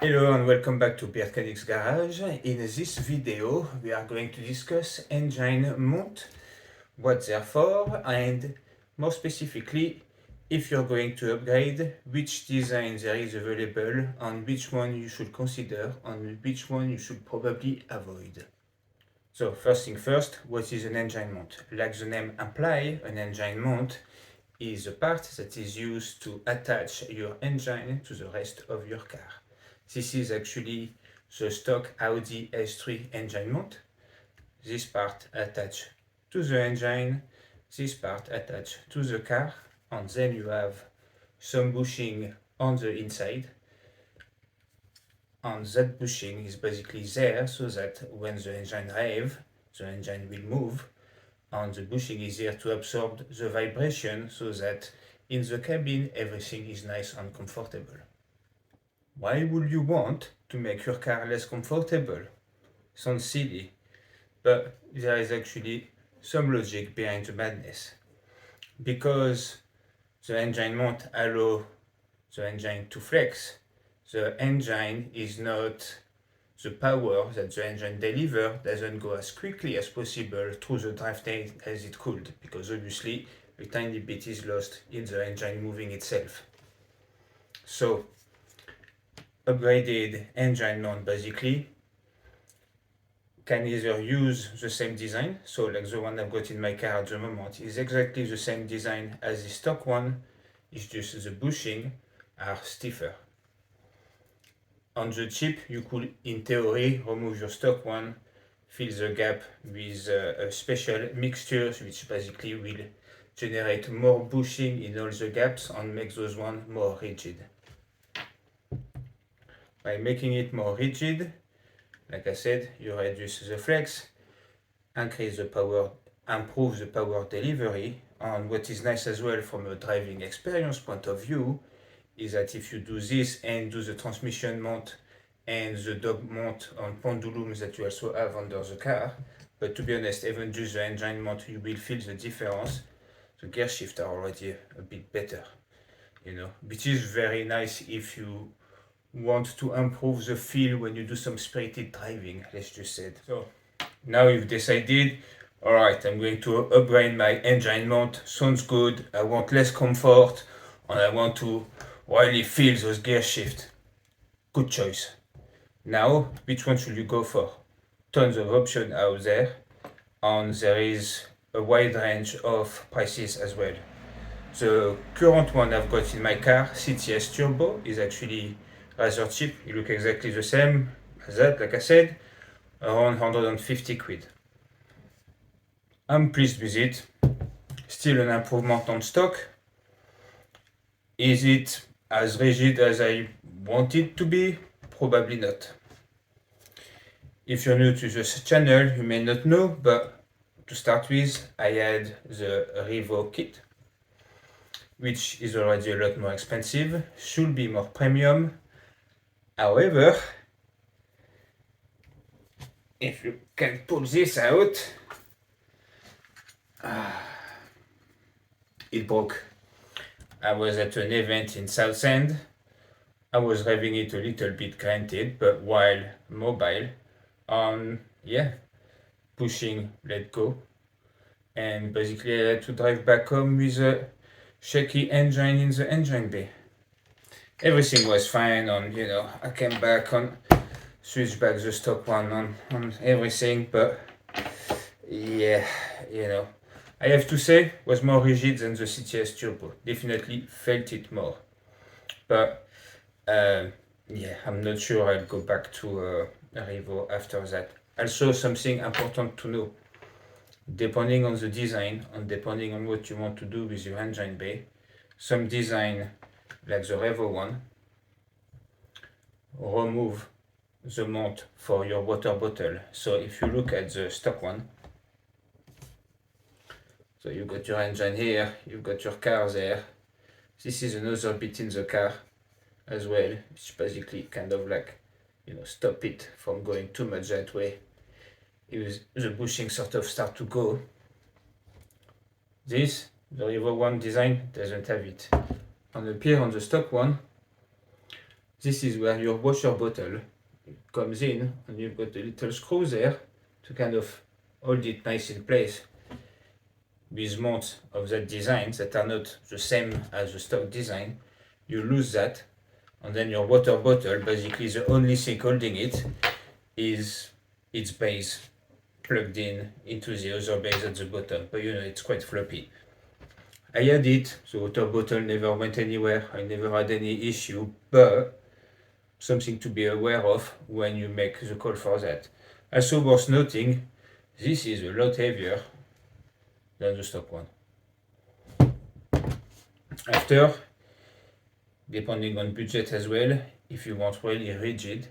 Hello and welcome back to Beardchanics Garage. In this video we are going to discuss engine mount, what they're for, and more specifically if you're going to upgrade, which design there is available, and which one you should consider and which one you should probably avoid. So first thing first, what is an engine mount? Like the name implies, an engine mount is a part that is used to attach your engine to the rest of your car. This is actually the stock Audi S3 engine mount. This part attached to the engine, this part attached to the car, and then you have some bushing on the inside. And that bushing is basically there so that when the engine revs, the engine will move, and the bushing is here to absorb the vibration so that in the cabin everything is nice and comfortable. Why would you want to make your car less comfortable? Sounds silly, but there is actually some logic behind the madness. Because the engine mount allows the engine to flex, the engine is not the power that the engine delivers doesn't go as quickly as possible through the drivetrain as it could, because obviously a tiny bit is lost in the engine moving itself. So upgraded engine mount basically can either use the same design, so like the one I've got in my car at the moment is exactly the same design as the stock one, it's just the bushing are stiffer. On the chip you could in theory remove your stock one, fill the gap with a special mixture which basically will generate more bushing in all the gaps and make those ones more rigid. By making it more rigid, like I said, you reduce the flex, increase the power, improve the power delivery, and what is nice as well from a driving experience point of view is that if you do this and do the transmission mount and the dog mount on pendulums that you also have under the car, but to be honest, even just the engine mount, you will feel the difference. The gear shifts are already a bit better, which is very nice if you want to improve the feel when you do some spirited driving, let's just say. So now you've decided, alright, I'm going to upgrade my engine mount, sounds good, I want less comfort, and I want to really feel those gear shifts. Good choice. Now, which one should you go for? Tons of options out there, and there is a wide range of prices as well. The current one I've got in my car, CTS Turbo, is actually rather cheap. It looks exactly the same as that, like I said, around 150 quid. I'm pleased with it. Still an improvement on stock. Is it as rigid as I want it to be? Probably not. If you're new to this channel, you may not know, but to start with, I had the Revo kit, which is already a lot more expensive, should be more premium. However, if you can pull this out, it broke. I was at an event in Southend. I was revving it a little bit, granted, but while mobile, pushing, let go, and basically I had to drive back home with a shaky engine in the engine bay. Everything was fine, and I came back and switched back the stock one on everything, but yeah, I have to say was more rigid than the CTS Turbo. Definitely felt it more, but I'm not sure I'll go back to Revo after that. Also, something important to know, depending on the design and depending on what you want to do with your engine bay, some design like the Revo one remove the mount for your water bottle. So if you look at the stock one, so you've got your engine here, you've got your car there, this is another bit in the car as well, which basically kind of like stop it from going too much that way. If the bushing sort of start to go, this, the Revo one design doesn't have it. On the stock one, this is where your washer bottle comes in, and you've got a little screw there to kind of hold it nice in place. With mounts of that design that are not the same as the stock design, you lose that, and then your water bottle, basically the only thing holding it is its base plugged in into the other base at the bottom, but it's quite floppy. I had it, the water bottle never went anywhere, I never had any issue, but something to be aware of when you make the call for that. Also worth noting, this is a lot heavier than the stock one. After, depending on budget as well, if you want really rigid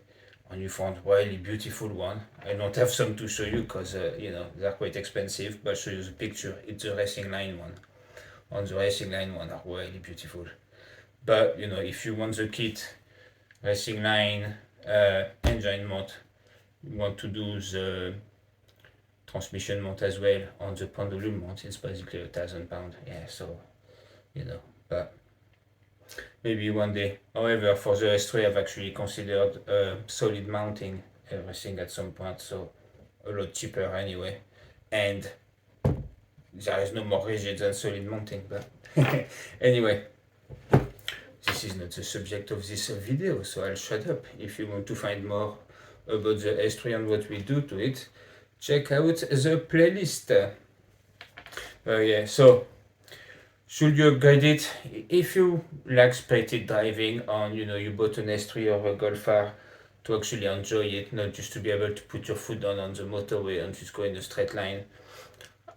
and you want really beautiful one, I don't have some to show you because they're quite expensive, but I'll show you the picture. It's the Racingline one. On the Racingline one are really beautiful. But if you want the kit, Racingline engine mount, you want to do the transmission mount as well on the pendulum mount, it's basically £1,000. Yeah, so but maybe one day. However, for the S3 I've actually considered solid mounting everything at some point, so a lot cheaper anyway, and there is no more rigid than solid mounting, but anyway, this is not the subject of this video, so I'll shut up. If you want to find more about the S3 and what we do to it, check out the playlist. Yeah, so should you upgrade it? If you like spirited driving and you bought an S3 or a Golf R to actually enjoy it, not just to be able to put your foot down on the motorway and just go in a straight line,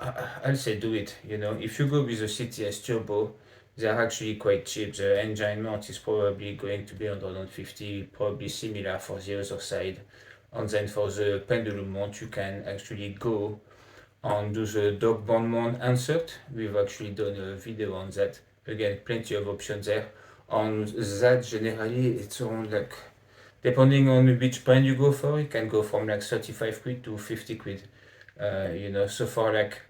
I'll say do it. If you go with a CTS Turbo, they're actually quite cheap. The engine mount is probably going to be 150, probably similar for the other side. And then for the pendulum mount, you can actually go and do the dog band mount insert. We've actually done a video on that. Again, plenty of options there. On that, generally, it's around like, depending on which brand you go for, it can go from like 35 quid to 50 quid. So for like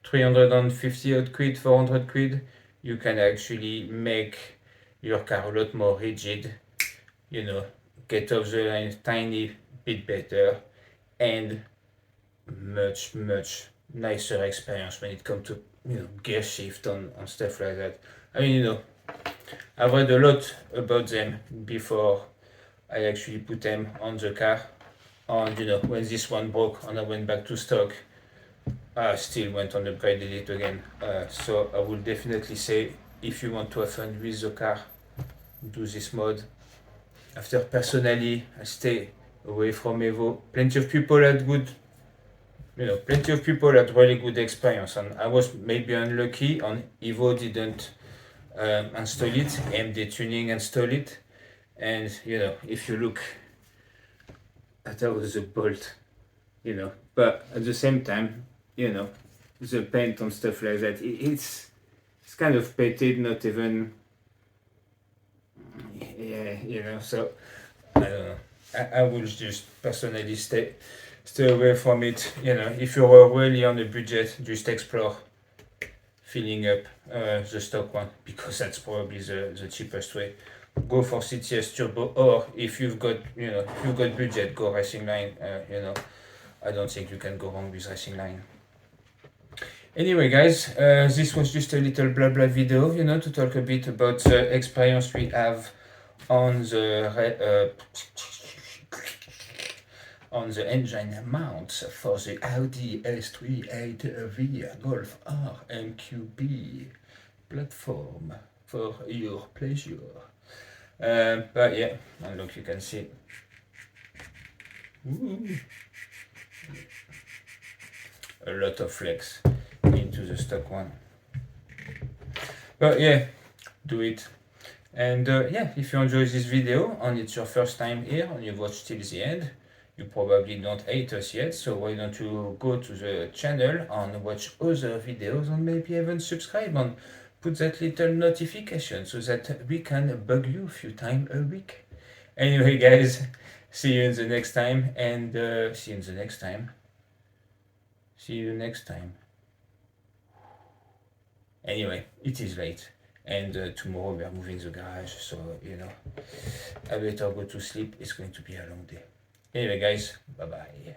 350 odd quid, 400 quid, you can actually make your car a lot more rigid, get off the line tiny bit better, and much nicer experience when it comes to gear shift and stuff like that. I mean, I've read a lot about them before I actually put them on the car, and when this one broke and I went back to stock, I still went and upgraded it again. So I would definitely say, if you want to have fun with the car, do this mode. After, personally, I stay away from Evo. Plenty of people had really good experience, and I was maybe unlucky, and Evo didn't install it. AMD Tuning installed it, and if you look at how the bolt, but at the same time, the paint and stuff like that, it's kind of painted, not even, so I don't know. I will just personally stay away from it. If you're really on a budget, just explore filling up the stock one, because that's probably the cheapest way. Go for CTS Turbo, or if you've got budget, go Racingline. I don't think you can go wrong with Racingline. Anyway, guys, this was just a little blah blah video, to talk a bit about the experience we have on the engine mounts for the Audi S3 8V Golf R MKB platform, for your pleasure. But yeah, and look, you can see. Ooh. A lot of flex into the stock one. But yeah, do it. And if you enjoyed this video and it's your first time here and you've watched till the end, you probably don't hate us yet, so why don't you go to the channel and watch other videos, and maybe even subscribe and put that little notification so that we can bug you a few times a week. Anyway, guys, see you in the next time, and see you next time. Anyway, it is late, and tomorrow we are moving the garage, so I better go to sleep. It's going to be a long day. Anyway guys, bye bye.